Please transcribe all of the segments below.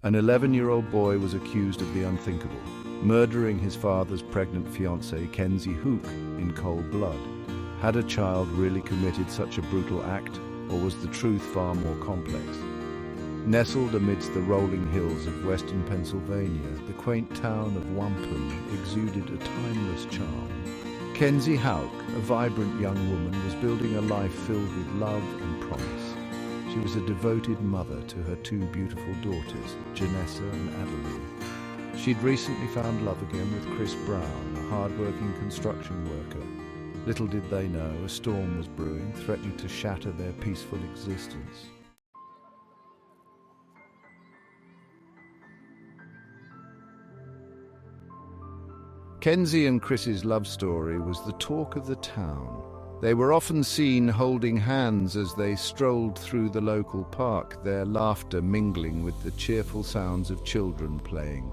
An 11-year-old boy was accused of the unthinkable, murdering his father's pregnant fiancée, Kenzie Houk, in cold blood. Had a child really committed such a brutal act, or was the truth far more complex? Nestled amidst the rolling hills of western Pennsylvania, the quaint town of Wampum exuded a timeless charm. Kenzie Houk, a vibrant young woman, was building a life filled with love and promise. She was a devoted mother to her two beautiful daughters, Janessa and Adeline. She'd recently found love again with Chris Brown, a hard-working construction worker. Little did they know, a storm was brewing, threatening to shatter their peaceful existence. Kenzie and Chris's love story was the talk of the town. They were often seen holding hands as they strolled through the local park, their laughter mingling with the cheerful sounds of children playing.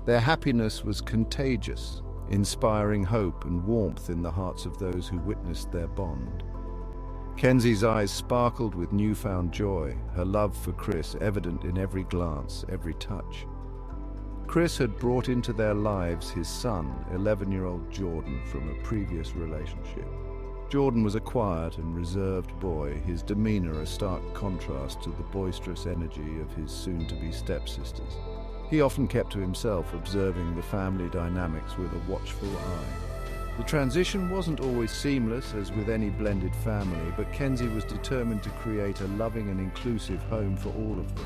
Their happiness was contagious, inspiring hope and warmth in the hearts of those who witnessed their bond. Kenzie's eyes sparkled with newfound joy, her love for Chris evident in every glance, every touch. Chris had brought into their lives his son, 11-year-old Jordan, from a previous relationship. Jordan was a quiet and reserved boy, his demeanor a stark contrast to the boisterous energy of his soon-to-be stepsisters. He often kept to himself, observing the family dynamics with a watchful eye. The transition wasn't always seamless, as with any blended family, but Kenzie was determined to create a loving and inclusive home for all of them.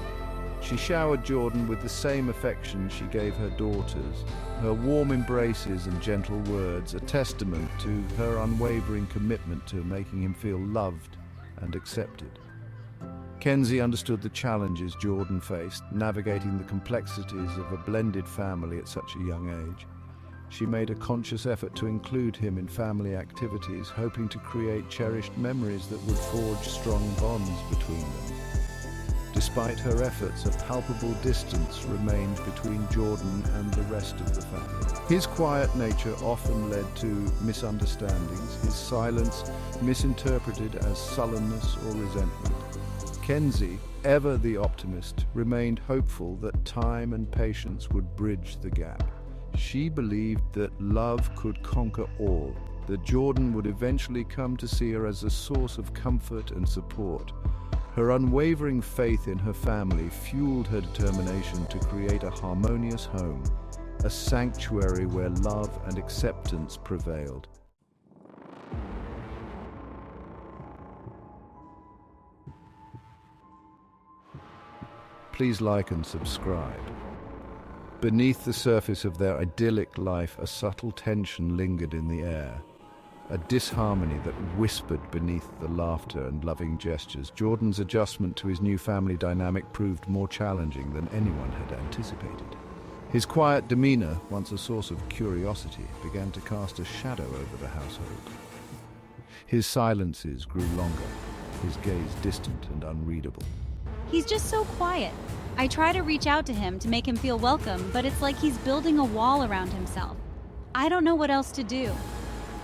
She showered Jordan with the same affection she gave her daughters, her warm embraces and gentle words a testament to her unwavering commitment to making him feel loved and accepted. Kenzie understood the challenges Jordan faced, navigating the complexities of a blended family at such a young age. She made a conscious effort to include him in family activities, hoping to create cherished memories that would forge strong bonds between them. Despite her efforts, a palpable distance remained between Jordan and the rest of the family. His quiet nature often led to misunderstandings, his silence misinterpreted as sullenness or resentment. Kenzie, ever the optimist, remained hopeful that time and patience would bridge the gap. She believed that love could conquer all, that Jordan would eventually come to see her as a source of comfort and support. Her unwavering faith in her family fueled her determination to create a harmonious home, a sanctuary where love and acceptance prevailed. Please like and subscribe. Beneath the surface of their idyllic life, a subtle tension lingered in the air. A disharmony that whispered beneath the laughter and loving gestures. Jordan's adjustment to his new family dynamic proved more challenging than anyone had anticipated. His quiet demeanor, once a source of curiosity, began to cast a shadow over the household. His silences grew longer, his gaze distant and unreadable. He's just so quiet. I try to reach out to him to make him feel welcome, but it's like he's building a wall around himself. I don't know what else to do.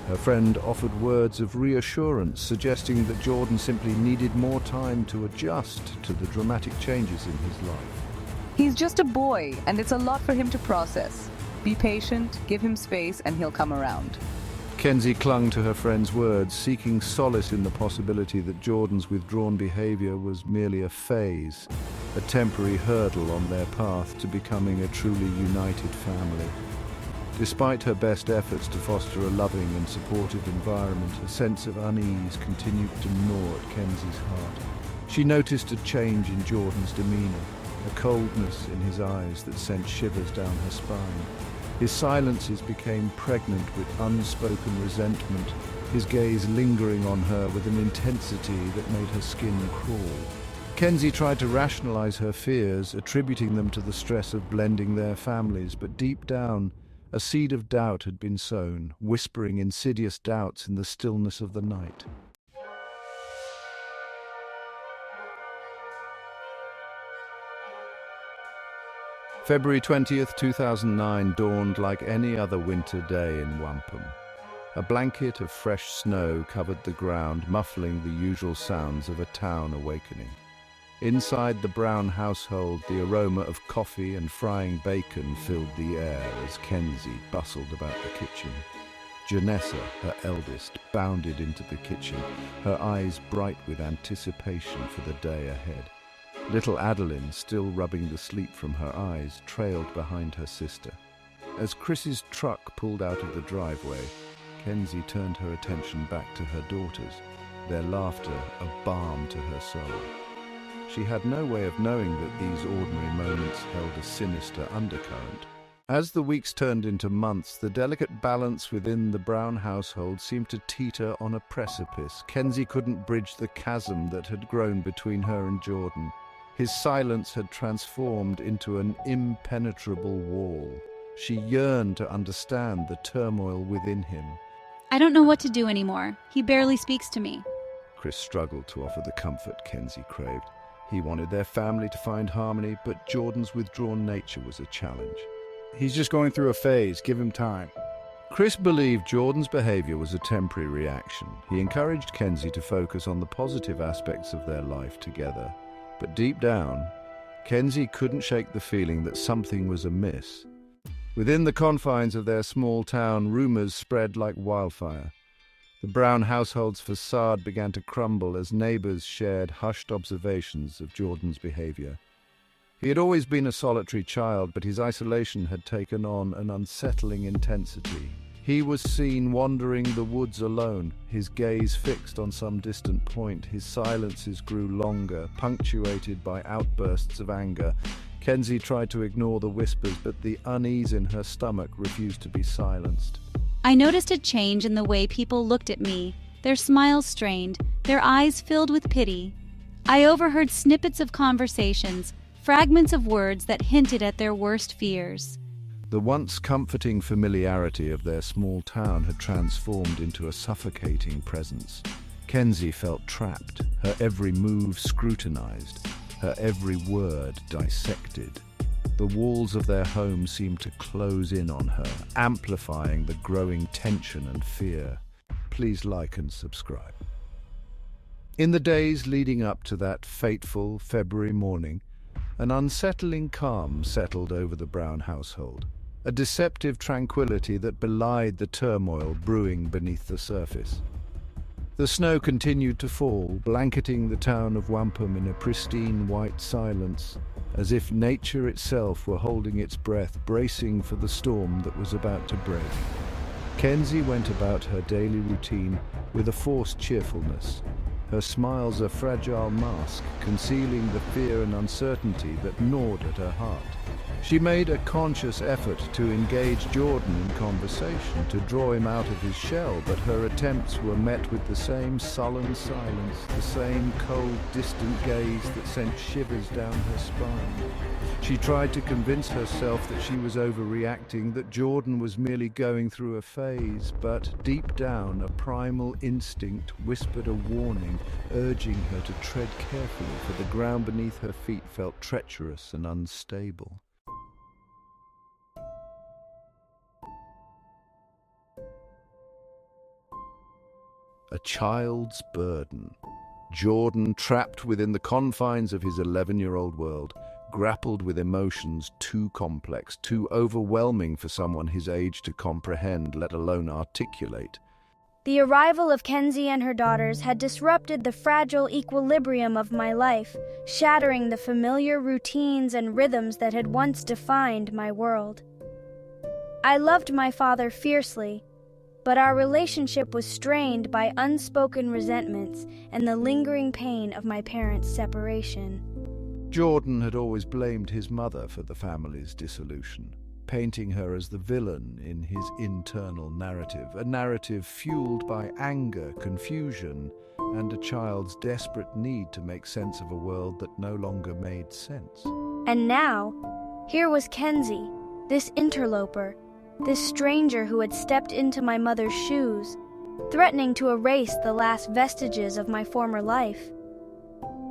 Her friend offered words of reassurance, suggesting that Jordan simply needed more time to adjust to the dramatic changes in his life. He's just a boy, and it's a lot for him to process. Be patient, give him space, and he'll come around. Kenzie clung to her friend's words, seeking solace in the possibility that Jordan's withdrawn behavior was merely a phase, a temporary hurdle on their path to becoming a truly united family. Despite her best efforts to foster a loving and supportive environment, a sense of unease continued to gnaw at Kenzie's heart. She noticed a change in Jordan's demeanor, a coldness in his eyes that sent shivers down her spine. His silences became pregnant with unspoken resentment, his gaze lingering on her with an intensity that made her skin crawl. Kenzie tried to rationalize her fears, attributing them to the stress of blending their families, but deep down, a seed of doubt had been sown, whispering insidious doubts in the stillness of the night. February 20th, 2009 dawned like any other winter day in Wampum. A blanket of fresh snow covered the ground, muffling the usual sounds of a town awakening. Inside the Brown household, the aroma of coffee and frying bacon filled the air as Kenzie bustled about the kitchen. Janessa, her eldest, bounded into the kitchen, her eyes bright with anticipation for the day ahead. Little Adeline, still rubbing the sleep from her eyes, trailed behind her sister. As Chris's truck pulled out of the driveway, Kenzie turned her attention back to her daughters, their laughter a balm to her soul. She had no way of knowing that these ordinary moments held a sinister undercurrent. As the weeks turned into months, the delicate balance within the Brown household seemed to teeter on a precipice. Kenzie couldn't bridge the chasm that had grown between her and Jordan. His silence had transformed into an impenetrable wall. She yearned to understand the turmoil within him. I don't know what to do anymore. He barely speaks to me. Chris struggled to offer the comfort Kenzie craved. He wanted their family to find harmony, but Jordan's withdrawn nature was a challenge. He's just going through a phase. Give him time. Chris believed Jordan's behavior was a temporary reaction. He encouraged Kenzie to focus on the positive aspects of their life together. But deep down, Kenzie couldn't shake the feeling that something was amiss. Within the confines of their small town, rumors spread like wildfire. The Brown household's facade began to crumble as neighbors shared hushed observations of Jordan's behavior. He had always been a solitary child, but his isolation had taken on an unsettling intensity. He was seen wandering the woods alone, his gaze fixed on some distant point. His silences grew longer, punctuated by outbursts of anger. Kenzie tried to ignore the whispers, but the unease in her stomach refused to be silenced. I noticed a change in the way people looked at me, their smiles strained, their eyes filled with pity. I overheard snippets of conversations, fragments of words that hinted at their worst fears. The once comforting familiarity of their small town had transformed into a suffocating presence. Kenzie felt trapped, her every move scrutinized, her every word dissected. The walls of their home seemed to close in on her, amplifying the growing tension and fear. Please like and subscribe. In the days leading up to that fateful February morning, an unsettling calm settled over the Brown household, a deceptive tranquility that belied the turmoil brewing beneath the surface. The snow continued to fall, blanketing the town of Wampum in a pristine white silence, as if nature itself were holding its breath, bracing for the storm that was about to break. Kenzie went about her daily routine with a forced cheerfulness, her smiles a fragile mask, concealing the fear and uncertainty that gnawed at her heart. She made a conscious effort to engage Jordan in conversation, to draw him out of his shell, but her attempts were met with the same sullen silence, the same cold, distant gaze that sent shivers down her spine. She tried to convince herself that she was overreacting, that Jordan was merely going through a phase, but deep down a primal instinct whispered a warning, urging her to tread carefully, for the ground beneath her feet felt treacherous and unstable. A child's burden. Jordan, trapped within the confines of his 11-year-old world, grappled with emotions too complex, too overwhelming for someone his age to comprehend, let alone articulate. The arrival of Kenzie and her daughters had disrupted the fragile equilibrium of my life, shattering the familiar routines and rhythms that had once defined my world. I loved my father fiercely, but our relationship was strained by unspoken resentments and the lingering pain of my parents' separation. Jordan had always blamed his mother for the family's dissolution, painting her as the villain in his internal narrative, a narrative fueled by anger, confusion, and a child's desperate need to make sense of a world that no longer made sense. And now, here was Kenzie, this interloper, this stranger who had stepped into my mother's shoes, threatening to erase the last vestiges of my former life.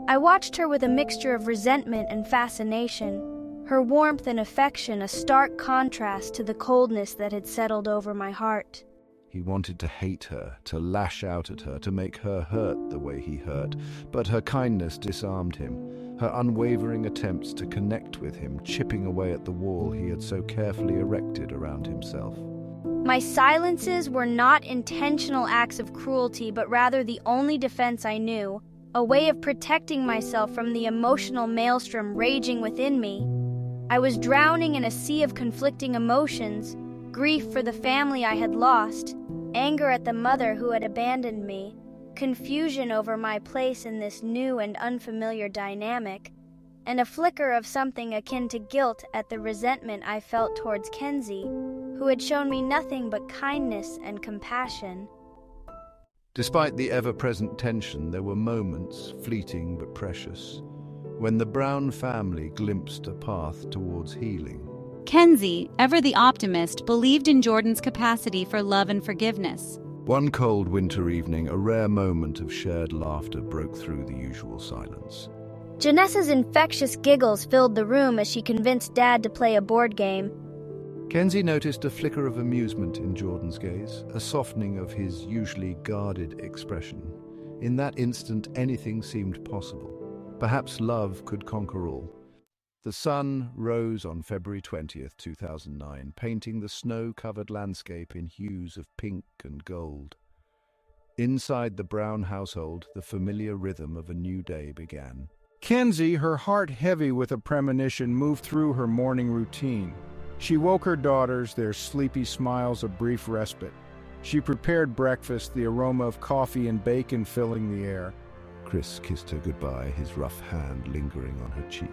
I watched her with a mixture of resentment and fascination, her warmth and affection a stark contrast to the coldness that had settled over my heart. He wanted to hate her, to lash out at her, to make her hurt the way he hurt, but her kindness disarmed him. her unwavering attempts to connect with him chipping away at the wall he had so carefully erected around himself. My silences were not intentional acts of cruelty, but rather the only defense I knew, a way of protecting myself from the emotional maelstrom raging within me. I was drowning in a sea of conflicting emotions, grief for the family I had lost, anger at the mother who had abandoned me, confusion over my place in this new and unfamiliar dynamic, and a flicker of something akin to guilt at the resentment I felt towards Kenzie, who had shown me nothing but kindness and compassion. Despite the ever-present tension, there were moments, fleeting but precious, when the Brown family glimpsed a path towards healing. Kenzie, ever the optimist, believed in Jordan's capacity for love and forgiveness. One cold winter evening, a rare moment of shared laughter broke through the usual silence. Janessa's infectious giggles filled the room as she convinced Dad to play a board game. Kenzie noticed a flicker of amusement in Jordan's gaze, a softening of his usually guarded expression. In that instant, anything seemed possible. Perhaps love could conquer all. The sun rose on February 20th, 2009, painting the snow-covered landscape in hues of pink and gold. Inside the Brown household, the familiar rhythm of a new day began. Kenzie, her heart heavy with a premonition, moved through her morning routine. She woke her daughters, their sleepy smiles a brief respite. She prepared breakfast, the aroma of coffee and bacon filling the air. Chris kissed her goodbye, his rough hand lingering on her cheek.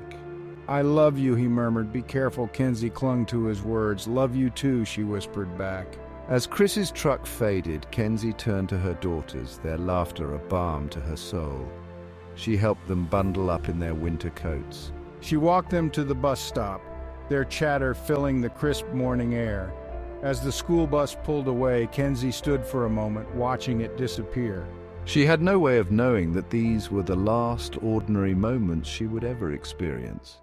"I love you," he murmured. "Be careful." Kenzie clung to his words. "Love you too," she whispered back. As Chris's truck faded, Kenzie turned to her daughters, their laughter a balm to her soul. She helped them bundle up in their winter coats. She walked them to the bus stop, their chatter filling the crisp morning air. As the school bus pulled away, Kenzie stood for a moment, watching it disappear. She had no way of knowing that these were the last ordinary moments she would ever experience.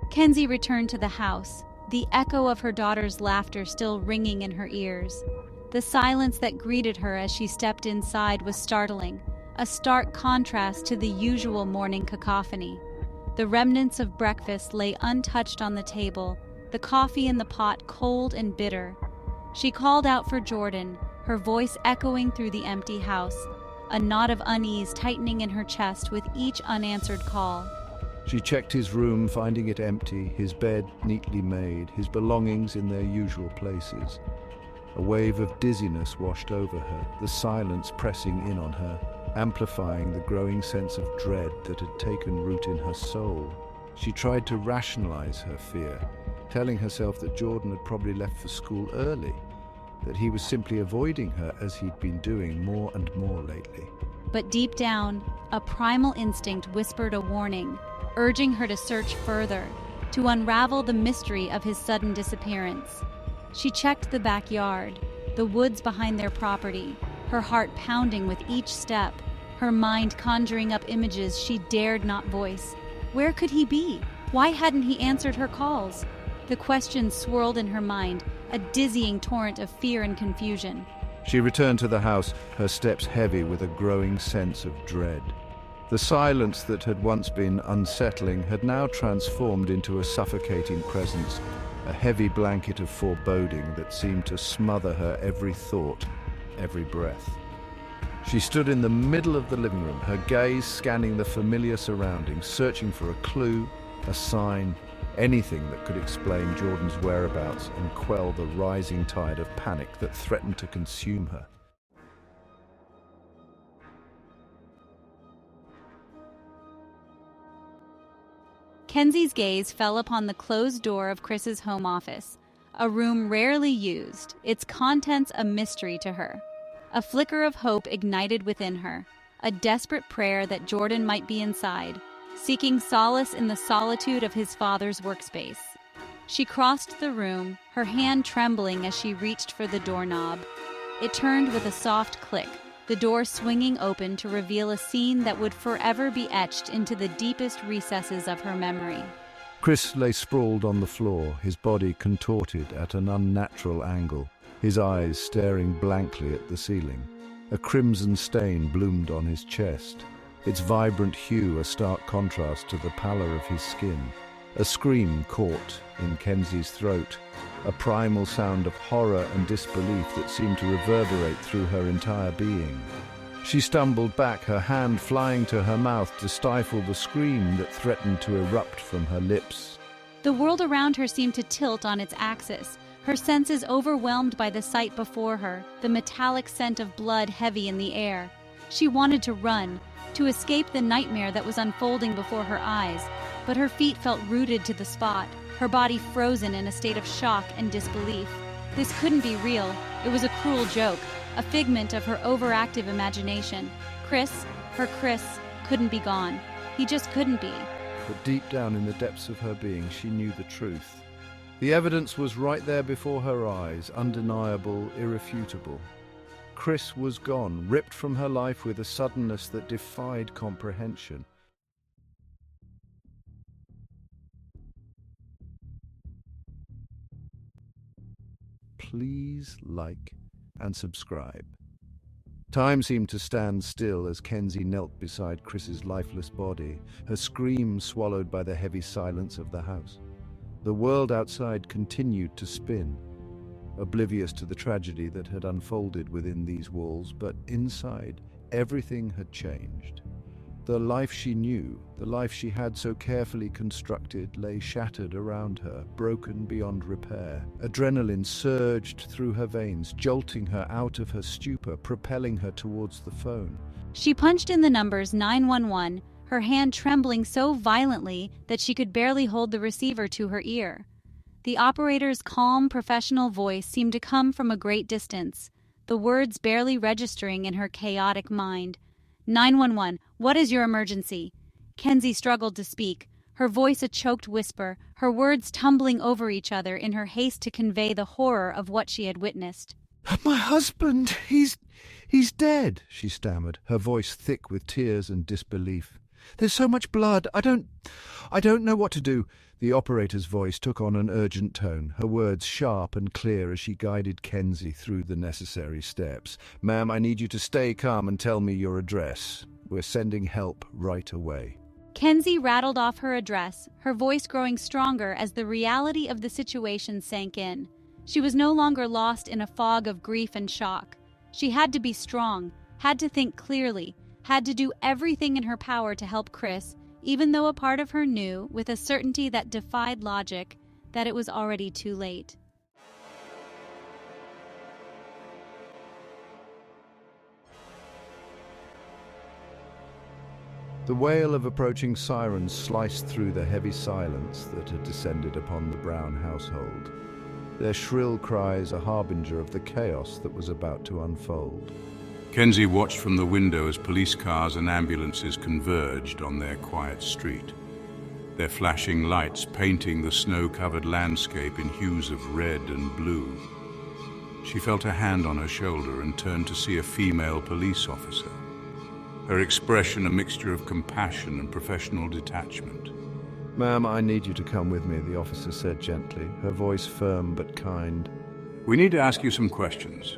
Kenzie returned to the house, the echo of her daughter's laughter still ringing in her ears. The silence that greeted her as she stepped inside was startling, a stark contrast to the usual morning cacophony. The remnants of breakfast lay untouched on the table, the coffee in the pot cold and bitter. She called out for Jordan, her voice echoing through the empty house, a knot of unease tightening in her chest with each unanswered call. She checked his room, finding it empty, his bed neatly made, his belongings in their usual places. A wave of dizziness washed over her, the silence pressing in on her, amplifying the growing sense of dread that had taken root in her soul. She tried to rationalize her fear, telling herself that Jordan had probably left for school early, that he was simply avoiding her as he'd been doing more and more lately. But deep down, a primal instinct whispered a warning, urging her to search further, to unravel the mystery of his sudden disappearance. She checked the backyard, the woods behind their property, her heart pounding with each step, her mind conjuring up images she dared not voice. Where could he be? Why hadn't he answered her calls? The questions swirled in her mind, a dizzying torrent of fear and confusion. She returned to the house, her steps heavy with a growing sense of dread. The silence that had once been unsettling had now transformed into a suffocating presence, a heavy blanket of foreboding that seemed to smother her every thought, every breath. She stood in the middle of the living room, her gaze scanning the familiar surroundings, searching for a clue, a sign, anything that could explain Jordan's whereabouts and quell the rising tide of panic that threatened to consume her. Kenzie's gaze fell upon the closed door of Chris's home office, a room rarely used, its contents a mystery to her. A flicker of hope ignited within her, a desperate prayer that Jordan might be inside, seeking solace in the solitude of his father's workspace. She crossed the room, her hand trembling as she reached for the doorknob. It turned with a soft click, the door swinging open to reveal a scene that would forever be etched into the deepest recesses of her memory. Chris lay sprawled on the floor, his body contorted at an unnatural angle. his eyes staring blankly at the ceiling. A crimson stain bloomed on his chest, its vibrant hue a stark contrast to the pallor of his skin. A scream caught in Kenzie's throat, a primal sound of horror and disbelief that seemed to reverberate through her entire being. She stumbled back, her hand flying to her mouth to stifle the scream that threatened to erupt from her lips. The world around her seemed to tilt on its axis, her senses overwhelmed by the sight before her, the metallic scent of blood heavy in the air. She wanted to run, to escape the nightmare that was unfolding before her eyes, but her feet felt rooted to the spot, her body frozen in a state of shock and disbelief. This couldn't be real. It was a cruel joke, a figment of her overactive imagination. Her Chris, couldn't be gone. He just couldn't be. But deep down in the depths of her being, she knew the truth. The evidence was right there before her eyes, undeniable, irrefutable. Chris was gone, ripped from her life with a suddenness that defied comprehension. Please like and subscribe. Time seemed to stand still as Kenzie knelt beside Chris's lifeless body, her scream swallowed by the heavy silence of the house. The world outside continued to spin, oblivious to the tragedy that had unfolded within these walls, but inside, everything had changed. The life she knew, the life she had so carefully constructed, lay shattered around her, broken beyond repair. Adrenaline surged through her veins, jolting her out of her stupor, propelling her towards the phone. She punched in the numbers 911, her hand trembling so violently that she could barely hold the receiver to her ear. The operator's calm, professional voice seemed to come from a great distance, the words barely registering in her chaotic mind. 911, what is your emergency? Kenzie struggled to speak, her voice a choked whisper, her words tumbling over each other in her haste to convey the horror of what she had witnessed. My husband, he's dead, she stammered, her voice thick with tears and disbelief. There's so much blood, I don't know what to do. The operator's voice took on an urgent tone, her words sharp and clear as she guided Kenzie through the necessary steps. Ma'am, I need you to stay calm and tell me your address. We're sending help right away. Kenzie rattled off her address, her voice growing stronger as the reality of the situation sank in. She was no longer lost in a fog of grief and shock. She had to be strong, had to think clearly, had to do everything in her power to help Chris, even though a part of her knew, with a certainty that defied logic, that it was already too late. The wail of approaching sirens sliced through the heavy silence that had descended upon the Brown household, their shrill cries a harbinger of the chaos that was about to unfold. Kenzie watched from the window as police cars and ambulances converged on their quiet street, their flashing lights painting the snow-covered landscape in hues of red and blue. She felt a hand on her shoulder and turned to see a female police officer, her expression a mixture of compassion and professional detachment. Ma'am, I need you to come with me, the officer said gently, her voice firm but kind. We need to ask you some questions.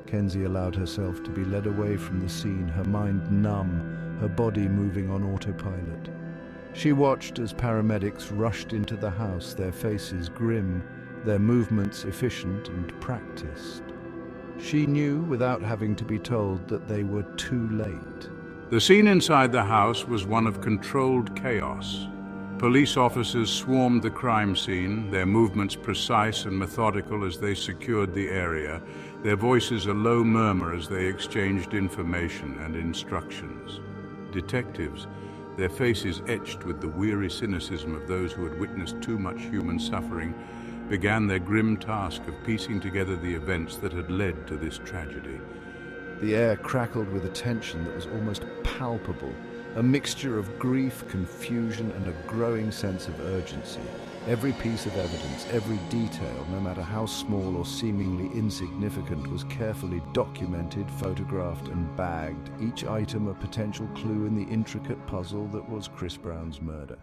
Kenzie allowed herself to be led away from the scene, her mind numb, her body moving on autopilot. She watched as paramedics rushed into the house, their faces grim, their movements efficient and practiced. She knew, without having to be told, that they were too late. The scene inside the house was one of controlled chaos. Police officers swarmed the crime scene, their movements precise and methodical as they secured the area, their voices a low murmur as they exchanged information and instructions. Detectives, their faces etched with the weary cynicism of those who had witnessed too much human suffering, began their grim task of piecing together the events that had led to this tragedy. The air crackled with a tension that was almost palpable, a mixture of grief, confusion, and a growing sense of urgency. Every piece of evidence, every detail, no matter how small or seemingly insignificant, was carefully documented, photographed, and bagged, each item a potential clue in the intricate puzzle that was Chris Brown's murder.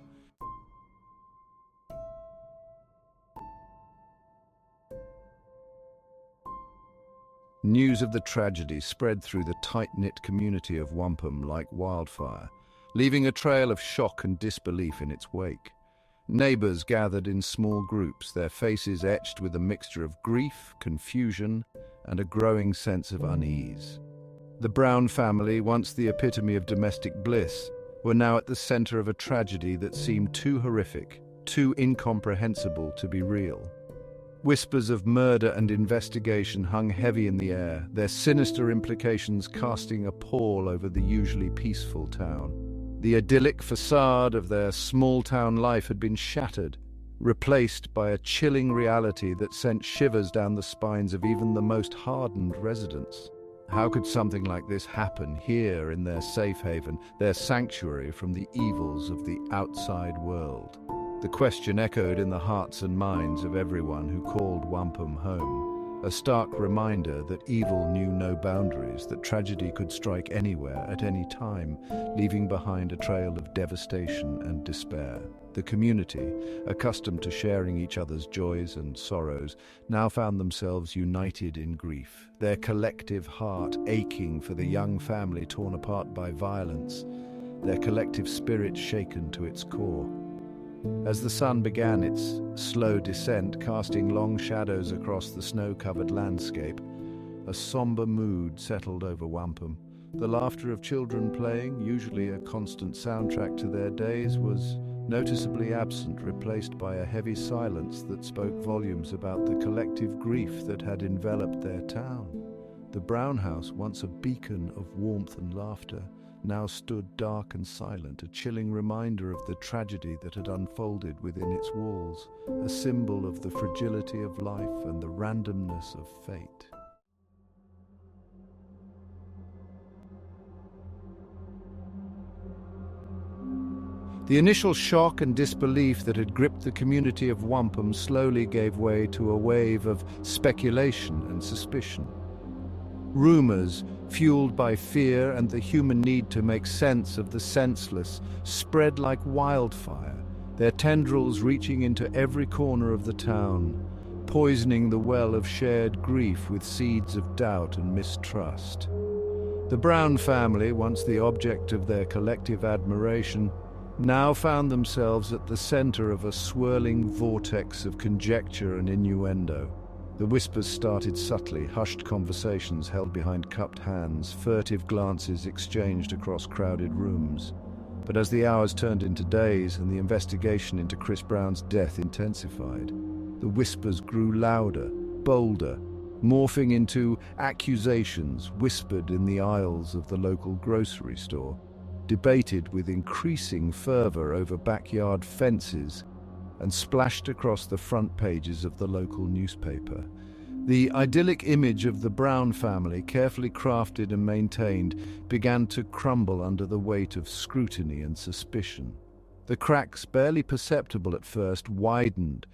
News of the tragedy spread through the tight-knit community of Wampum like wildfire, leaving a trail of shock and disbelief in its wake. Neighbors gathered in small groups, their faces etched with a mixture of grief, confusion, and a growing sense of unease. The Brown family, once the epitome of domestic bliss, were now at the center of a tragedy that seemed too horrific, too incomprehensible to be real. Whispers of murder and investigation hung heavy in the air, their sinister implications casting a pall over the usually peaceful town. The idyllic facade of their small-town life had been shattered, replaced by a chilling reality that sent shivers down the spines of even the most hardened residents. How could something like this happen here in their safe haven, their sanctuary from the evils of the outside world? The question echoed in the hearts and minds of everyone who called Wampum home, a stark reminder that evil knew no boundaries, that tragedy could strike anywhere at any time, leaving behind a trail of devastation and despair. The community, accustomed to sharing each other's joys and sorrows, now found themselves united in grief, their collective heart aching for the young family torn apart by violence, their collective spirit shaken to its core. As the sun began its slow descent, casting long shadows across the snow-covered landscape, a somber mood settled over Wampum. The laughter of children playing, usually a constant soundtrack to their days, was noticeably absent, replaced by a heavy silence that spoke volumes about the collective grief that had enveloped their town. The Brown house, once a beacon of warmth and laughter, now stood dark and silent, a chilling reminder of the tragedy that had unfolded within its walls, a symbol of the fragility of life and the randomness of fate. The initial shock and disbelief that had gripped the community of Wampum slowly gave way to a wave of speculation and suspicion. Rumors, fueled by fear and the human need to make sense of the senseless, spread like wildfire, their tendrils reaching into every corner of the town, poisoning the well of shared grief with seeds of doubt and mistrust. The Brown family, once the object of their collective admiration, now found themselves at the center of a swirling vortex of conjecture and innuendo. The whispers started subtly, hushed conversations held behind cupped hands, furtive glances exchanged across crowded rooms. But as the hours turned into days and the investigation into Chris Brown's death intensified, the whispers grew louder, bolder, morphing into accusations whispered in the aisles of the local grocery store, debated with increasing fervor over backyard fences, and splashed across the front pages of the local newspaper. The idyllic image of the Brown family, carefully crafted and maintained, began to crumble under the weight of scrutiny and suspicion. The cracks, barely perceptible at first, widened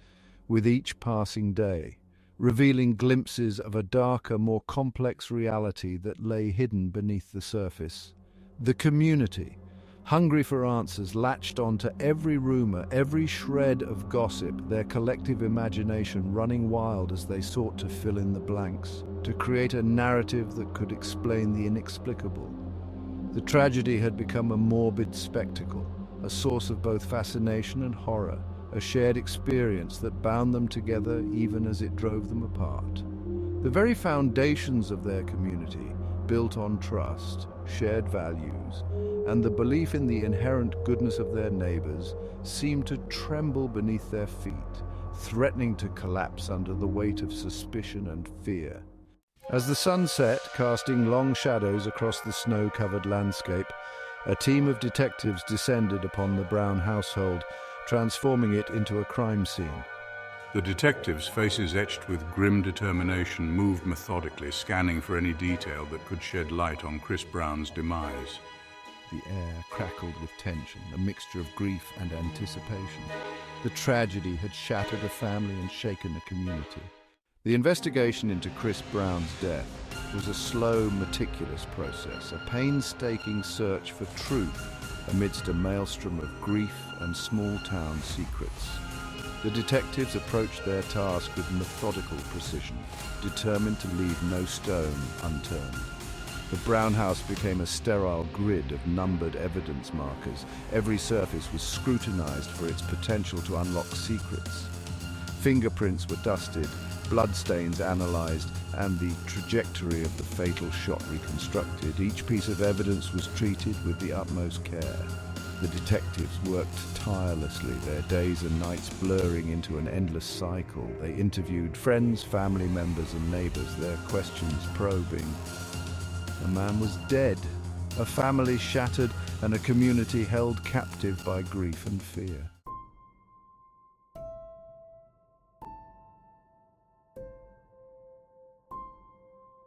with each passing day, revealing glimpses of a darker, more complex reality that lay hidden beneath the surface. The community, hungry for answers, latched onto every rumor, every shred of gossip, their collective imagination running wild as they sought to fill in the blanks, to create a narrative that could explain the inexplicable. The tragedy had become a morbid spectacle, a source of both fascination and horror, a shared experience that bound them together even as it drove them apart. The very foundations of their community, built on trust, shared values, and the belief in the inherent goodness of their neighbors, seemed to tremble beneath their feet, threatening to collapse under the weight of suspicion and fear. As the sun set, casting long shadows across the snow-covered landscape, a team of detectives descended upon the Brown household, transforming it into a crime scene. The detectives, faces etched with grim determination, moved methodically, scanning for any detail that could shed light on Chris Brown's demise. The air crackled with tension, a mixture of grief and anticipation. The tragedy had shattered a family and shaken a community. The investigation into Chris Brown's death was a slow, meticulous process, a painstaking search for truth amidst a maelstrom of grief and small-town secrets. The detectives approached their task with methodical precision, determined to leave no stone unturned. The Brown house became a sterile grid of numbered evidence markers. Every surface was scrutinized for its potential to unlock secrets. Fingerprints were dusted, bloodstains analyzed, and the trajectory of the fatal shot reconstructed. Each piece of evidence was treated with the utmost care. The detectives worked tirelessly, their days and nights blurring into an endless cycle. They interviewed friends, family members, and neighbors, their questions probing. A man was dead, a family shattered, and a community held captive by grief and fear.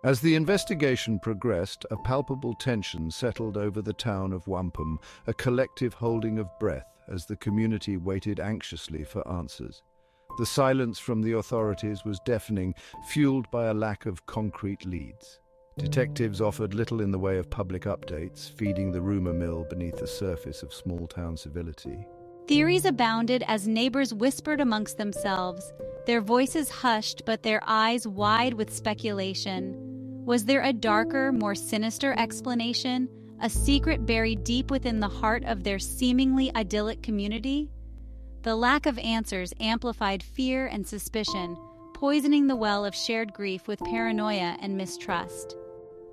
As the investigation progressed, a palpable tension settled over the town of Wampum, a collective holding of breath as the community waited anxiously for answers. The silence from the authorities was deafening, fueled by a lack of concrete leads. Detectives offered little in the way of public updates, feeding the rumor mill beneath the surface of small-town civility. Theories abounded as neighbors whispered amongst themselves, their voices hushed but their eyes wide with speculation. Was there a darker, more sinister explanation, a secret buried deep within the heart of their seemingly idyllic community? The lack of answers amplified fear and suspicion, poisoning the well of shared grief with paranoia and mistrust.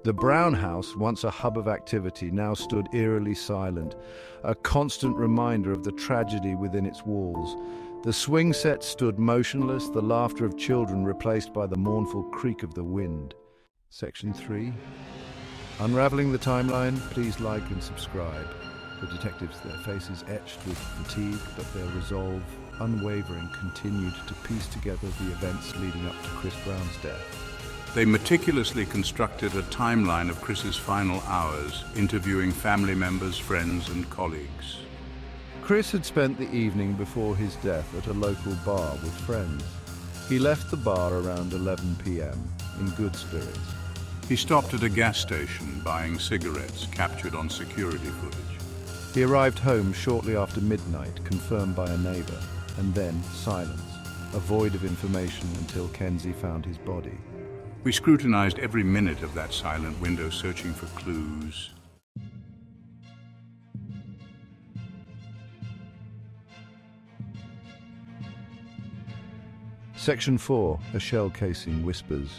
The Brown house, once a hub of activity, now stood eerily silent, a constant reminder of the tragedy within its walls. The swing set stood motionless, the laughter of children replaced by the mournful creak of the wind. Section 3. Unraveling the timeline, please like and subscribe. The detectives, their faces etched with fatigue, but their resolve, unwavering, continued to piece together the events leading up to Chris Brown's death. They meticulously constructed a timeline of Chris's final hours, interviewing family members, friends, and colleagues. Chris had spent the evening before his death at a local bar with friends. He left the bar around 11 p.m. in good spirits. He stopped at a gas station buying cigarettes captured on security footage. He arrived home shortly after midnight, confirmed by a neighbor, and then silence, a void of information until Kenzie found his body. We scrutinized every minute of that silent window, searching for clues. Section 4, a shell casing whispers.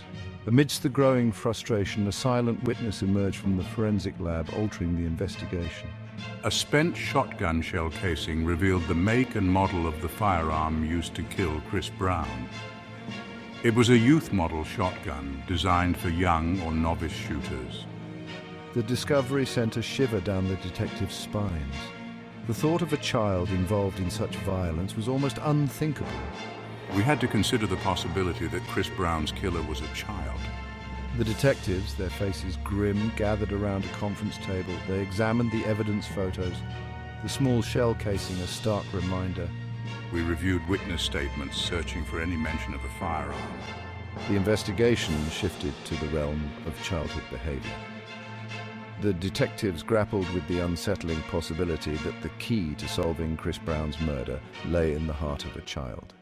Amidst the growing frustration, a silent witness emerged from the forensic lab, altering the investigation. A spent shotgun shell casing revealed the make and model of the firearm used to kill Chris Brown. It was a youth model shotgun designed for young or novice shooters. The discovery sent a shiver down the detectives' spines. The thought of a child involved in such violence was almost unthinkable. We had to consider the possibility that Chris Brown's killer was a child. The detectives, their faces grim, gathered around a conference table. They examined the evidence photos, the small shell casing a stark reminder. We reviewed witness statements, searching for any mention of a firearm. The investigation shifted to the realm of childhood behavior. The detectives grappled with the unsettling possibility that the key to solving Chris Brown's murder lay in the heart of a child.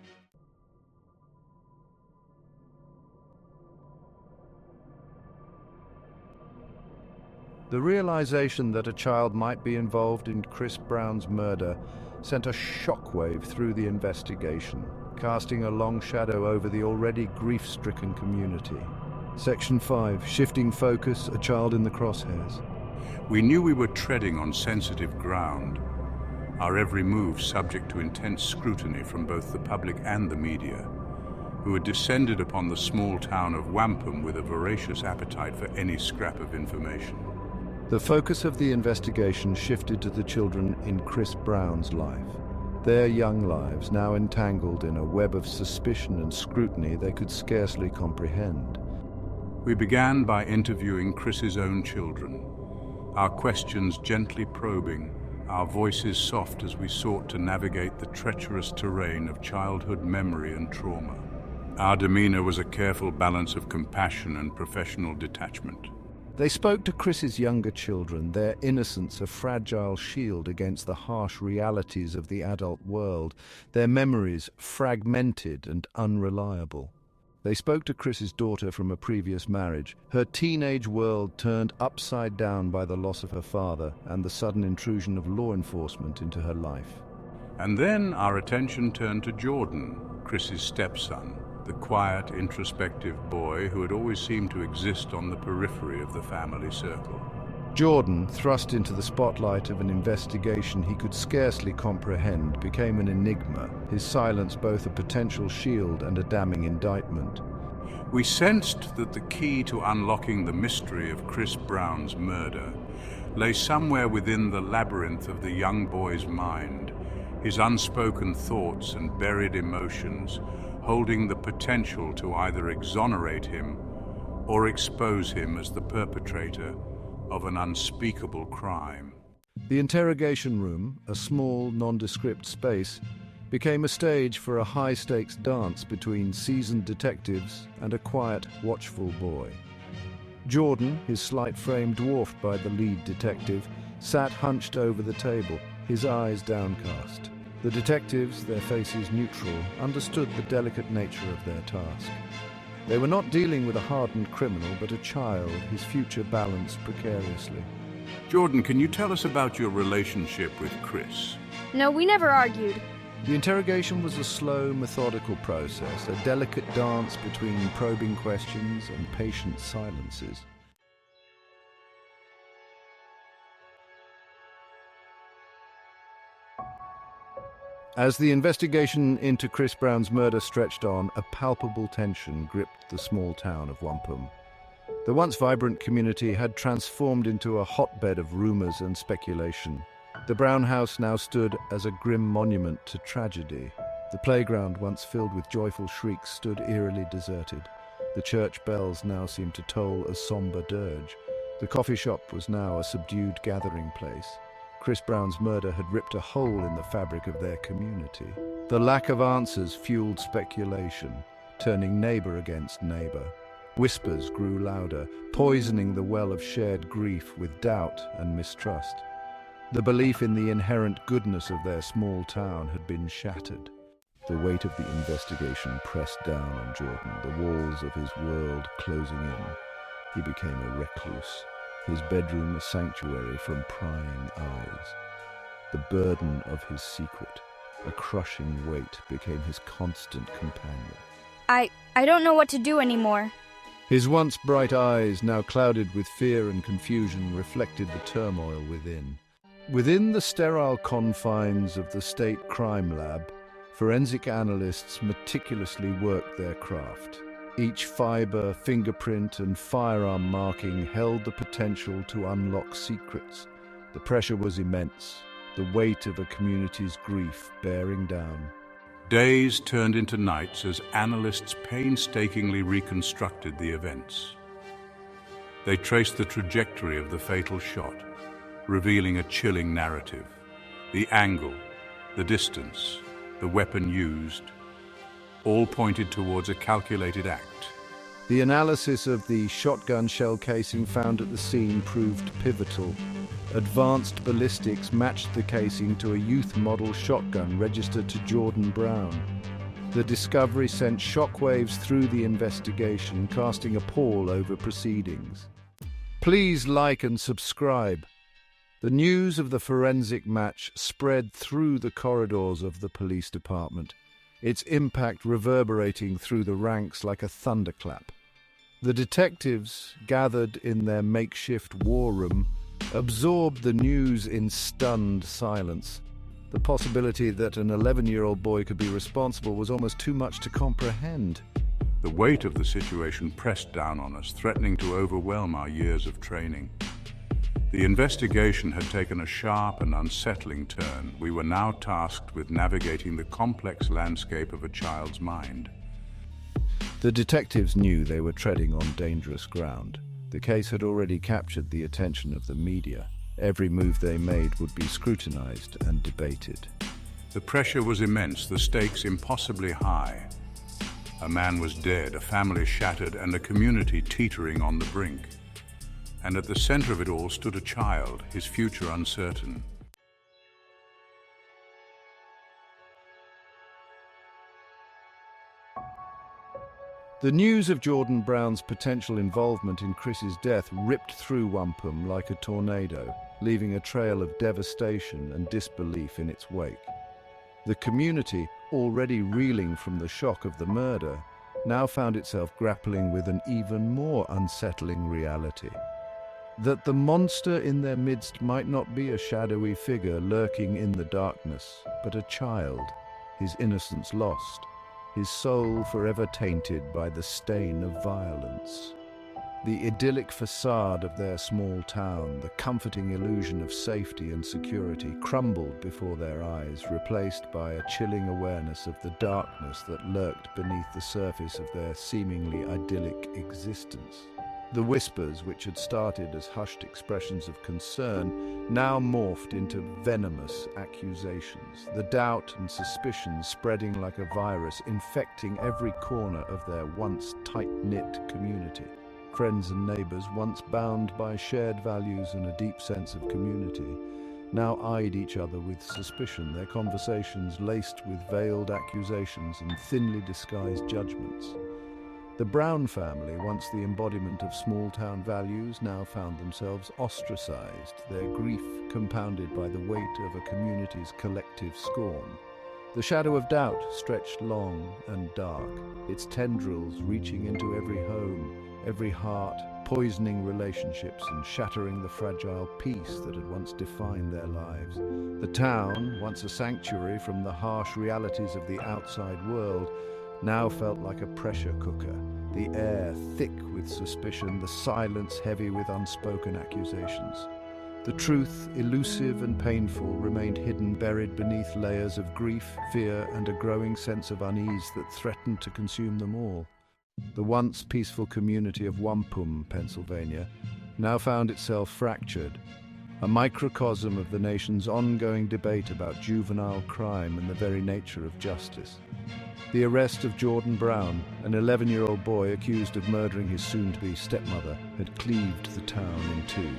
The realization that a child might be involved in Chris Brown's murder sent a shockwave through the investigation, casting a long shadow over the already grief-stricken community. Section 5, shifting focus, a child in the crosshairs. We knew we were treading on sensitive ground, our every move subject to intense scrutiny from both the public and the media, who had descended upon the small town of Wampum with a voracious appetite for any scrap of information. The focus of the investigation shifted to the children in Chris Brown's life. Their young lives now entangled in a web of suspicion and scrutiny they could scarcely comprehend. We began by interviewing Chris's own children, our questions gently probing, our voices soft as we sought to navigate the treacherous terrain of childhood memory and trauma. Our demeanor was a careful balance of compassion and professional detachment. They spoke to Chris's younger children, their innocence a fragile shield against the harsh realities of the adult world, their memories fragmented and unreliable. They spoke to Chris's daughter from a previous marriage, her teenage world turned upside down by the loss of her father and the sudden intrusion of law enforcement into her life. And then our attention turned to Jordan, Chris's stepson, the quiet, introspective boy who had always seemed to exist on the periphery of the family circle. Jordan, thrust into the spotlight of an investigation he could scarcely comprehend, became an enigma, his silence both a potential shield and a damning indictment. We sensed that the key to unlocking the mystery of Chris Brown's murder lay somewhere within the labyrinth of the young boy's mind, his unspoken thoughts and buried emotions holding the potential to either exonerate him or expose him as the perpetrator of an unspeakable crime. The interrogation room, a small, nondescript space, became a stage for a high-stakes dance between seasoned detectives and a quiet, watchful boy. Jordan, his slight frame dwarfed by the lead detective, sat hunched over the table, his eyes downcast. The detectives, their faces neutral, understood the delicate nature of their task. They were not dealing with a hardened criminal, but a child, his future balanced precariously. Jordan, can you tell us about your relationship with Chris? No, we never argued. The interrogation was a slow, methodical process, a delicate dance between probing questions and patient silences. As the investigation into Chris Brown's murder stretched on, a palpable tension gripped the small town of Wampum. The once vibrant community had transformed into a hotbed of rumors and speculation. The Brown house now stood as a grim monument to tragedy. The playground, once filled with joyful shrieks, stood eerily deserted. The church bells now seemed to toll a somber dirge. The coffee shop was now a subdued gathering place. Chris Brown's murder had ripped a hole in the fabric of their community. The lack of answers fueled speculation, turning neighbor against neighbor. Whispers grew louder, poisoning the well of shared grief with doubt and mistrust. The belief in the inherent goodness of their small town had been shattered. The weight of the investigation pressed down on Jordan, the walls of his world closing in. He became a recluse, his bedroom a sanctuary from prying eyes. The burden of his secret, a crushing weight, became his constant companion. I don't know what to do anymore. His once bright eyes, now clouded with fear and confusion, reflected the turmoil within. Within the sterile confines of the State Crime Lab, forensic analysts meticulously worked their craft. Each fiber, fingerprint, and firearm marking held the potential to unlock secrets. The pressure was immense, the weight of a community's grief bearing down. Days turned into nights as analysts painstakingly reconstructed the events. They traced the trajectory of the fatal shot, revealing a chilling narrative. The angle, the distance, the weapon used, all pointed towards a calculated act. The analysis of the shotgun shell casing found at the scene proved pivotal. Advanced ballistics matched the casing to a youth model shotgun registered to Jordan Brown. The discovery sent shockwaves through the investigation, casting a pall over proceedings. Please like and subscribe. The news of the forensic match spread through the corridors of the police department, its impact reverberating through the ranks like a thunderclap. The detectives, gathered in their makeshift war room, absorbed the news in stunned silence. The possibility that an 11-year-old boy could be responsible was almost too much to comprehend. The weight of the situation pressed down on us, threatening to overwhelm our years of training. The investigation had taken a sharp and unsettling turn. We were now tasked with navigating the complex landscape of a child's mind. The detectives knew they were treading on dangerous ground. The case had already captured the attention of the media. Every move they made would be scrutinized and debated. The pressure was immense, the stakes impossibly high. A man was dead, a family shattered, and a community teetering on the brink. and at the center of it all stood a child, his future uncertain. The news of Jordan Brown's potential involvement in Chris's death ripped through Wampum like a tornado, leaving a trail of devastation and disbelief in its wake. The community, already reeling from the shock of the murder, now found itself grappling with an even more unsettling reality. That the monster in their midst might not be a shadowy figure lurking in the darkness, but a child, his innocence lost, his soul forever tainted by the stain of violence. The idyllic facade of their small town, the comforting illusion of safety and security, crumbled before their eyes, replaced by a chilling awareness of the darkness that lurked beneath the surface of their seemingly idyllic existence. The whispers, which had started as hushed expressions of concern, now morphed into venomous accusations, the doubt and suspicion spreading like a virus, infecting every corner of their once tight-knit community. Friends and neighbors, once bound by shared values and a deep sense of community, now eyed each other with suspicion, their conversations laced with veiled accusations and thinly disguised judgments. The Brown family, once the embodiment of small-town values, now found themselves ostracized, their grief compounded by the weight of a community's collective scorn. The shadow of doubt stretched long and dark, its tendrils reaching into every home, every heart, poisoning relationships and shattering the fragile peace that had once defined their lives. The town, once a sanctuary from the harsh realities of the outside world, now felt like a pressure cooker, the air thick with suspicion, the silence heavy with unspoken accusations. The truth, elusive and painful, remained hidden, buried beneath layers of grief, fear, and a growing sense of unease that threatened to consume them all. The once peaceful community of Wampum, Pennsylvania, now found itself fractured, a microcosm of the nation's ongoing debate about juvenile crime and the very nature of justice. The arrest of Jordan Brown, an 11-year-old boy accused of murdering his soon-to-be stepmother, had cleaved the town in two.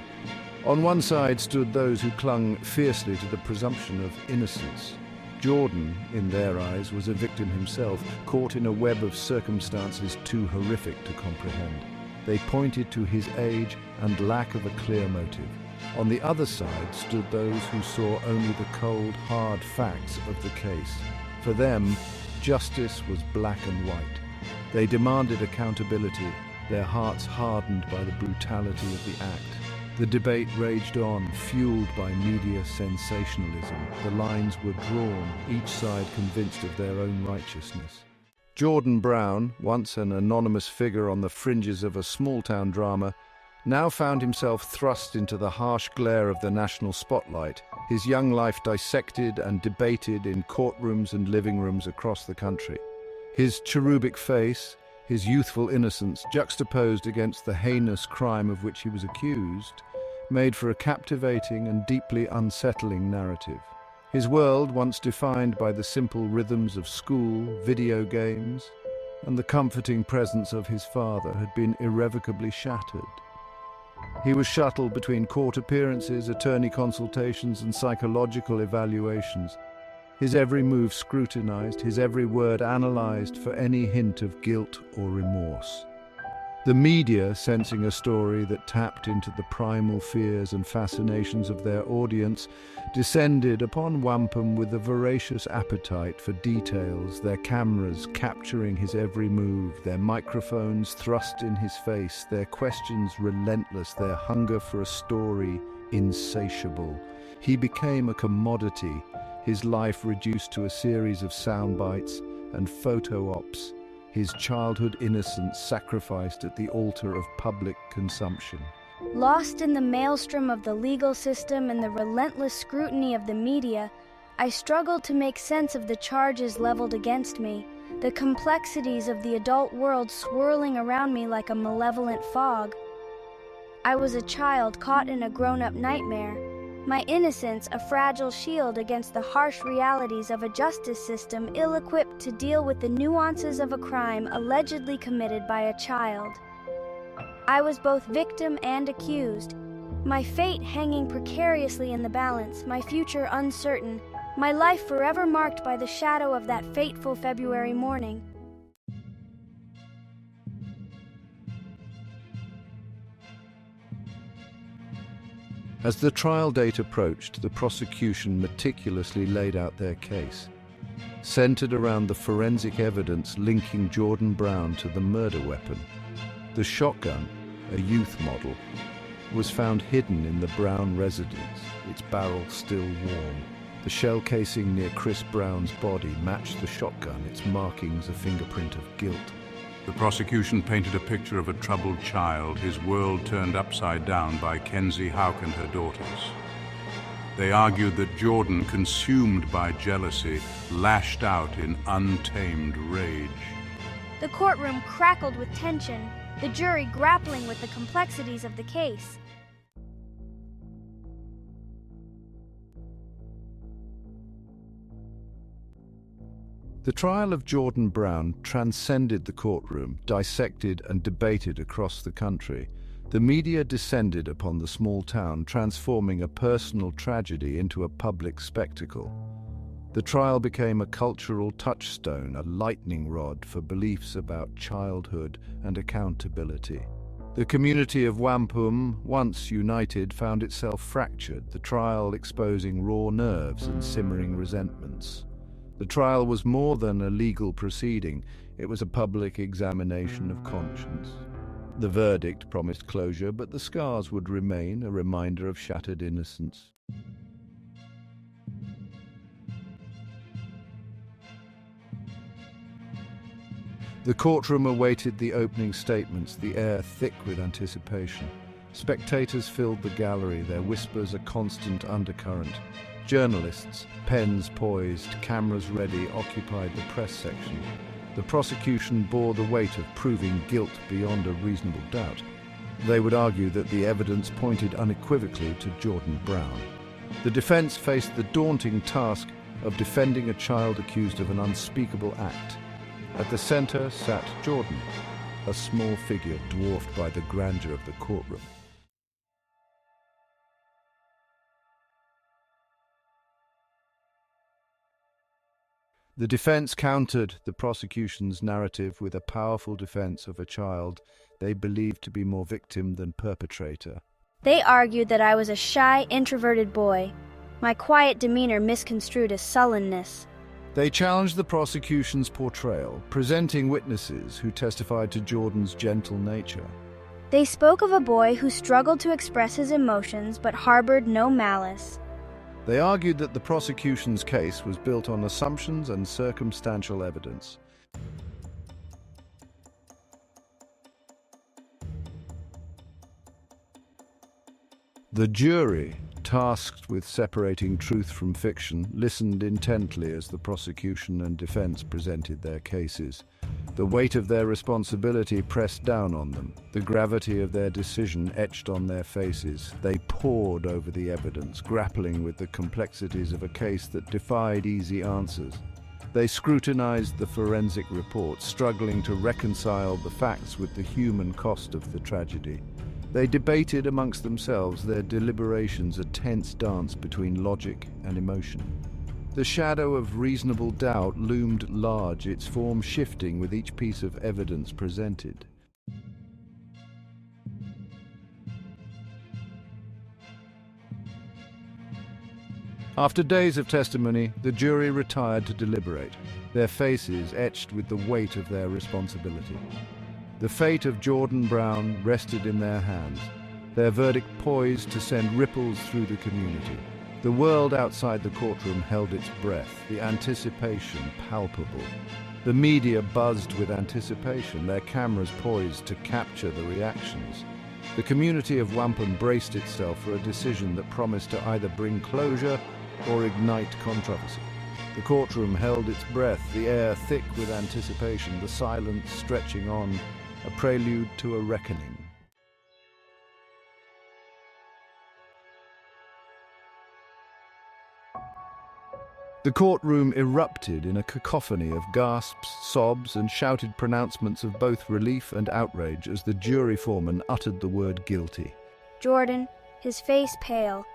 On one side stood those who clung fiercely to the presumption of innocence. Jordan, in their eyes, was a victim himself, caught in a web of circumstances too horrific to comprehend. They pointed to his age and lack of a clear motive. On the other side stood those who saw only the cold, hard facts of the case. For them, justice was black and white. They demanded accountability, their hearts hardened by the brutality of the act. The debate raged on, fueled by media sensationalism. The lines were drawn, each side convinced of their own righteousness. Jordan Brown, once an anonymous figure on the fringes of a small-town drama, now found himself thrust into the harsh glare of the national spotlight, his young life dissected and debated in courtrooms and living rooms across the country. His cherubic face, his youthful innocence, juxtaposed against the heinous crime of which he was accused, made for a captivating and deeply unsettling narrative. His world, once defined by the simple rhythms of school, video games, and the comforting presence of his father, had been irrevocably shattered. He was shuttled between court appearances, attorney consultations, and psychological evaluations, his every move scrutinized, his every word analyzed for any hint of guilt or remorse. The media, sensing a story that tapped into the primal fears and fascinations of their audience, descended upon Wampum with a voracious appetite for details, their cameras capturing his every move, their microphones thrust in his face, their questions relentless, their hunger for a story insatiable. He became a commodity, his life reduced to a series of sound bites and photo ops, his childhood innocence sacrificed at the altar of public consumption. Lost in the maelstrom of the legal system and the relentless scrutiny of the media, I struggled to make sense of the charges leveled against me, the complexities of the adult world swirling around me like a malevolent fog. I was a child caught in a grown-up nightmare, my innocence a fragile shield against the harsh realities of a justice system ill-equipped to deal with the nuances of a crime allegedly committed by a child. I was both victim and accused. My fate hanging precariously in the balance, my future uncertain, my life forever marked by the shadow of that fateful February morning. As the trial date approached, the prosecution meticulously laid out their case, centered around the forensic evidence linking Jordan Brown to the murder weapon. The shotgun, a youth model, was found hidden in the Brown residence, its barrel still warm. The shell casing near Chris Brown's body matched the shotgun, its markings a fingerprint of guilt. The prosecution painted a picture of a troubled child, his world turned upside down by Kenzie Houk and her daughters. They argued that Jordan, consumed by jealousy, lashed out in untamed rage. The courtroom crackled with tension, the jury grappling with the complexities of the case. The trial of Jordan Brown transcended the courtroom, dissected and debated across the country. The media descended upon the small town, transforming a personal tragedy into a public spectacle. The trial became a cultural touchstone, a lightning rod for beliefs about childhood and accountability. The community of Wampum, once united, found itself fractured, the trial exposing raw nerves and simmering resentments. The trial was more than a legal proceeding, it was a public examination of conscience. The verdict promised closure, but the scars would remain, a reminder of shattered innocence. The courtroom awaited the opening statements, the air thick with anticipation. Spectators filled the gallery, their whispers a constant undercurrent. Journalists, pens poised, cameras ready, occupied the press section. The prosecution bore the weight of proving guilt beyond a reasonable doubt. They would argue that the evidence pointed unequivocally to Jordan Brown. The defense faced the daunting task of defending a child accused of an unspeakable act. At the center sat Jordan, a small figure dwarfed by the grandeur of the courtroom. The defense countered the prosecution's narrative with a powerful defense of a child they believed to be more victim than perpetrator. They argued that I was a shy, introverted boy, my quiet demeanor misconstrued as sullenness. They challenged the prosecution's portrayal, presenting witnesses who testified to Jordan's gentle nature. They spoke of a boy who struggled to express his emotions but harbored no malice. They argued that the prosecution's case was built on assumptions and circumstantial evidence. The jury, tasked with separating truth from fiction, listened intently as the prosecution and defense presented their cases. The weight of their responsibility pressed down on them, the gravity of their decision etched on their faces. They pored over the evidence, grappling with the complexities of a case that defied easy answers. They scrutinized the forensic report, struggling to reconcile the facts with the human cost of the tragedy. They debated amongst themselves, their deliberations a tense dance between logic and emotion. The shadow of reasonable doubt loomed large, its form shifting with each piece of evidence presented. After days of testimony, the jury retired to deliberate, their faces etched with the weight of their responsibility. The fate of Jordan Brown rested in their hands, their verdict poised to send ripples through the community. The world outside the courtroom held its breath, the anticipation palpable. The media buzzed with anticipation, their cameras poised to capture the reactions. The community of Wampum braced itself for a decision that promised to either bring closure or ignite controversy. The courtroom held its breath, the air thick with anticipation, the silence stretching on, a prelude to a reckoning. The courtroom erupted in a cacophony of gasps, sobs, and shouted pronouncements of both relief and outrage as the jury foreman uttered the word guilty. Jordan, his face pale,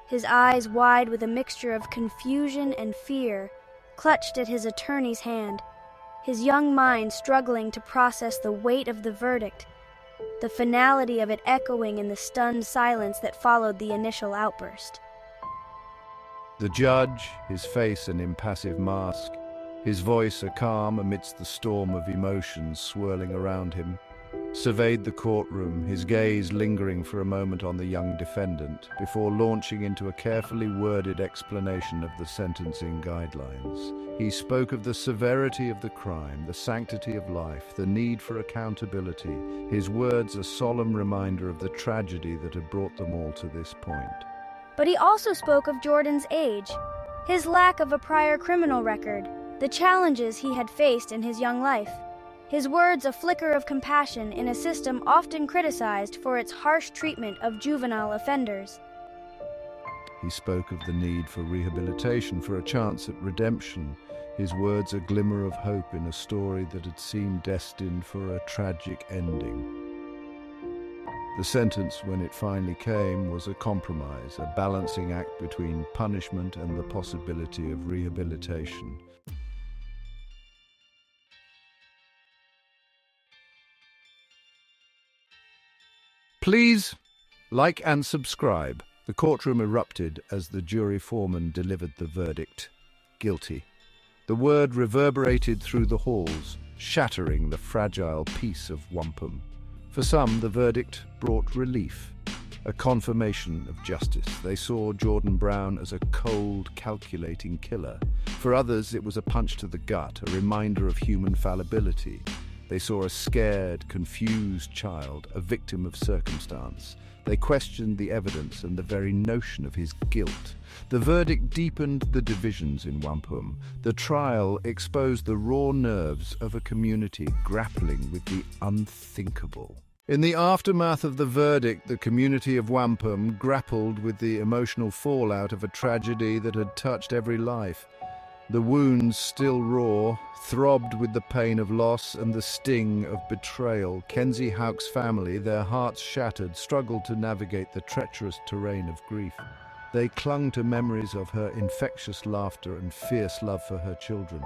his eyes wide with a mixture of confusion and fear, clutched at his attorney's hand, his young mind struggling to process the weight of the verdict, the finality of it echoing in the stunned silence that followed the initial outburst. The judge, his face an impassive mask, his voice a calm amidst the storm of emotions swirling around him, surveyed the courtroom, his gaze lingering for a moment on the young defendant, before launching into a carefully worded explanation of the sentencing guidelines. He spoke of the severity of the crime, the sanctity of life, the need for accountability, his words a solemn reminder of the tragedy that had brought them all to this point. But he also spoke of Jordan's age, his lack of a prior criminal record, the challenges he had faced in his young life. His words a flicker of compassion in a system often criticized for its harsh treatment of juvenile offenders. He spoke of the need for rehabilitation, for a chance at redemption, his words a glimmer of hope in a story that had seemed destined for a tragic ending. The sentence, when it finally came, was a compromise, a balancing act between punishment and the possibility of rehabilitation. Please like and subscribe. The courtroom erupted as the jury foreman delivered the verdict. Guilty. The word reverberated through the halls, shattering the fragile peace of wampum. For some, the verdict brought relief, a confirmation of justice. They saw Jordan Brown as a cold, calculating killer. For others, it was a punch to the gut, a reminder of human fallibility. They saw a scared, confused child, a victim of circumstance. They questioned the evidence and the very notion of his guilt. The verdict deepened the divisions in wampum. The trial exposed the raw nerves of a community grappling with the unthinkable. In the aftermath of the verdict, the community of wampum grappled with the emotional fallout of a tragedy that had touched every life. The wounds, still raw, throbbed with the pain of loss and the sting of betrayal. Kenzie Houk's family, their hearts shattered, struggled to navigate the treacherous terrain of grief. They clung to memories of her infectious laughter and fierce love for her children.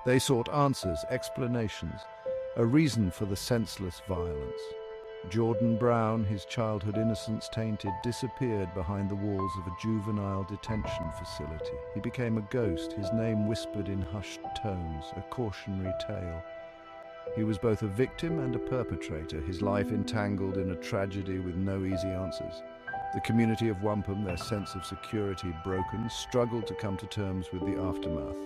They sought answers, explanations, a reason for the senseless violence. Jordan Brown, his childhood innocence tainted, disappeared behind the walls of a juvenile detention facility. He became a ghost, his name whispered in hushed tones, a cautionary tale. He was both a victim and a perpetrator, his life entangled in a tragedy with no easy answers. The community of wampum, their sense of security broken, struggled to come to terms with the aftermath.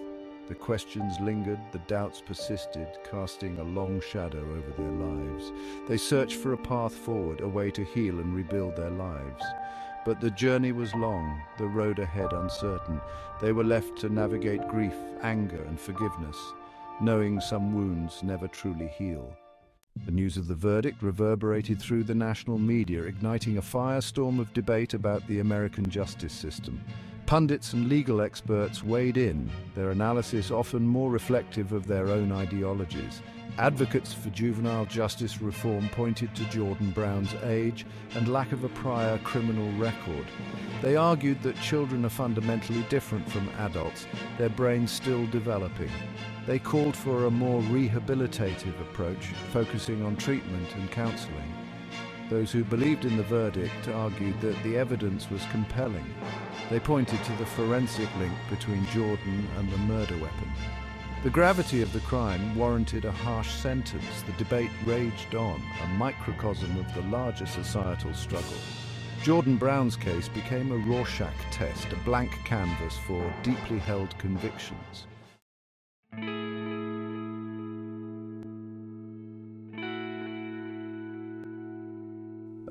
The questions lingered, the doubts persisted, casting a long shadow over their lives. They searched for a path forward, a way to heal and rebuild their lives. But the journey was long, the road ahead uncertain. They were left to navigate grief, anger, and forgiveness, knowing some wounds never truly heal. The news of the verdict reverberated through the national media, igniting a firestorm of debate about the American justice system. Pundits and legal experts weighed in, their analysis often more reflective of their own ideologies. Advocates for juvenile justice reform pointed to Jordan Brown's age and lack of a prior criminal record. They argued that children are fundamentally different from adults, their brains still developing. They called for a more rehabilitative approach, focusing on treatment and counseling. Those who believed in the verdict argued that the evidence was compelling. They pointed to the forensic link between Jordan and the murder weapon. The gravity of the crime warranted a harsh sentence. The debate raged on, a microcosm of the larger societal struggle. Jordan Brown's case became a Rorschach test, a blank canvas for deeply held convictions.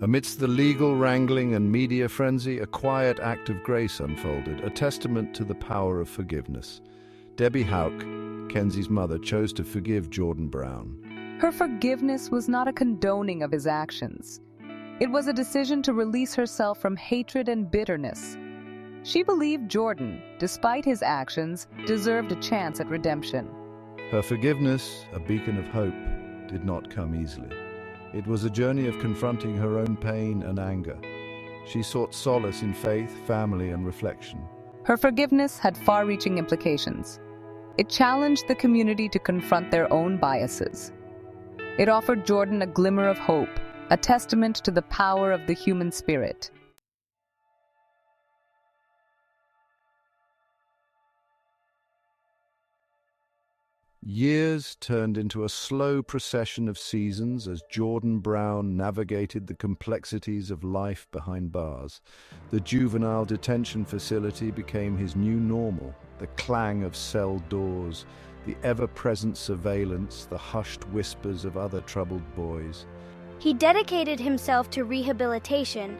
Amidst the legal wrangling and media frenzy, a quiet act of grace unfolded, a testament to the power of forgiveness. Debbie Houk, Kenzie's mother, chose to forgive Jordan Brown. Her forgiveness was not a condoning of his actions. It was a decision to release herself from hatred and bitterness. She believed Jordan, despite his actions, deserved a chance at redemption. Her forgiveness, a beacon of hope, did not come easily. It was a journey of confronting her own pain and anger. She sought solace in faith, family, and reflection. Her forgiveness had far-reaching implications. It challenged the community to confront their own biases. It offered Jordan a glimmer of hope, a testament to the power of the human spirit. Years turned into a slow procession of seasons as Jordan Brown navigated the complexities of life behind bars. The juvenile detention facility became his new normal. The clang of cell doors, the ever-present surveillance, the hushed whispers of other troubled boys. He dedicated himself to rehabilitation,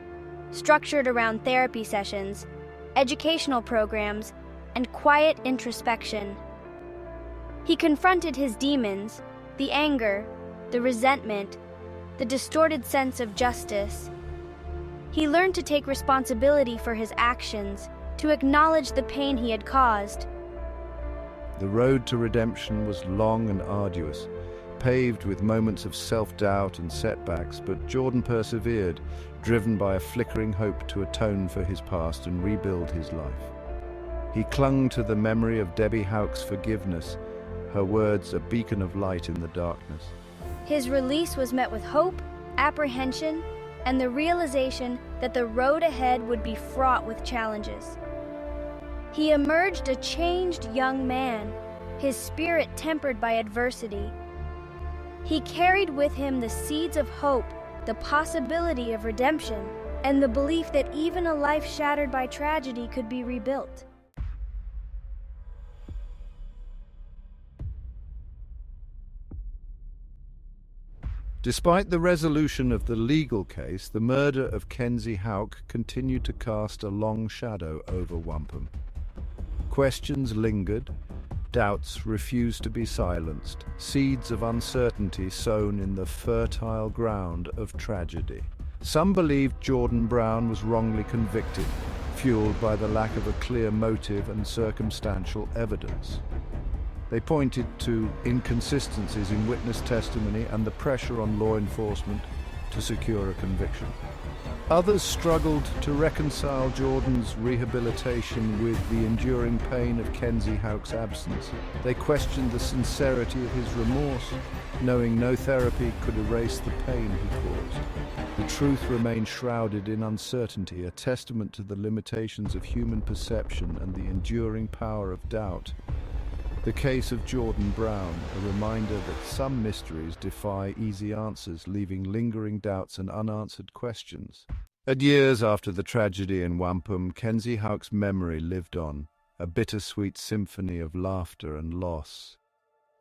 structured around therapy sessions, educational programs, and quiet introspection. He confronted his demons, the anger, the resentment, the distorted sense of justice. He learned to take responsibility for his actions, to acknowledge the pain he had caused. The road to redemption was long and arduous, paved with moments of self-doubt and setbacks, but Jordan persevered, driven by a flickering hope to atone for his past and rebuild his life. He clung to the memory of Debbie Houk's forgiveness, her words a beacon of light in the darkness. His release was met with hope, apprehension, and the realization that the road ahead would be fraught with challenges. He emerged a changed young man, his spirit tempered by adversity. He carried with him the seeds of hope, the possibility of redemption, and the belief that even a life shattered by tragedy could be rebuilt. Despite the resolution of the legal case, the murder of Kenzie Houk continued to cast a long shadow over Wampum. Questions lingered, doubts refused to be silenced, seeds of uncertainty sown in the fertile ground of tragedy. Some believed Jordan Brown was wrongly convicted, fueled by the lack of a clear motive and circumstantial evidence. They pointed to inconsistencies in witness testimony and the pressure on law enforcement to secure a conviction. Others struggled to reconcile Jordan's rehabilitation with the enduring pain of Kenzie Houk's absence. They questioned the sincerity of his remorse, knowing no therapy could erase the pain he caused. The truth remained shrouded in uncertainty, a testament to the limitations of human perception and the enduring power of doubt. The case of Jordan Brown, a reminder that some mysteries defy easy answers, leaving lingering doubts and unanswered questions. And years after the tragedy in Wampum, Kenzie Houk's memory lived on, a bittersweet symphony of laughter and loss.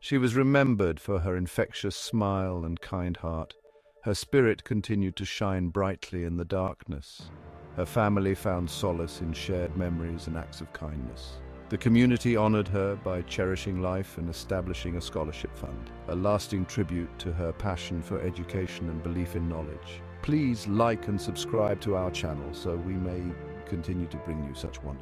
She was remembered for her infectious smile and kind heart. Her spirit continued to shine brightly in the darkness. Her family found solace in shared memories and acts of kindness. The community honored her by cherishing life and establishing a scholarship fund, a lasting tribute to her passion for education and belief in knowledge. Please like and subscribe to our channel so we may continue to bring you such wonderful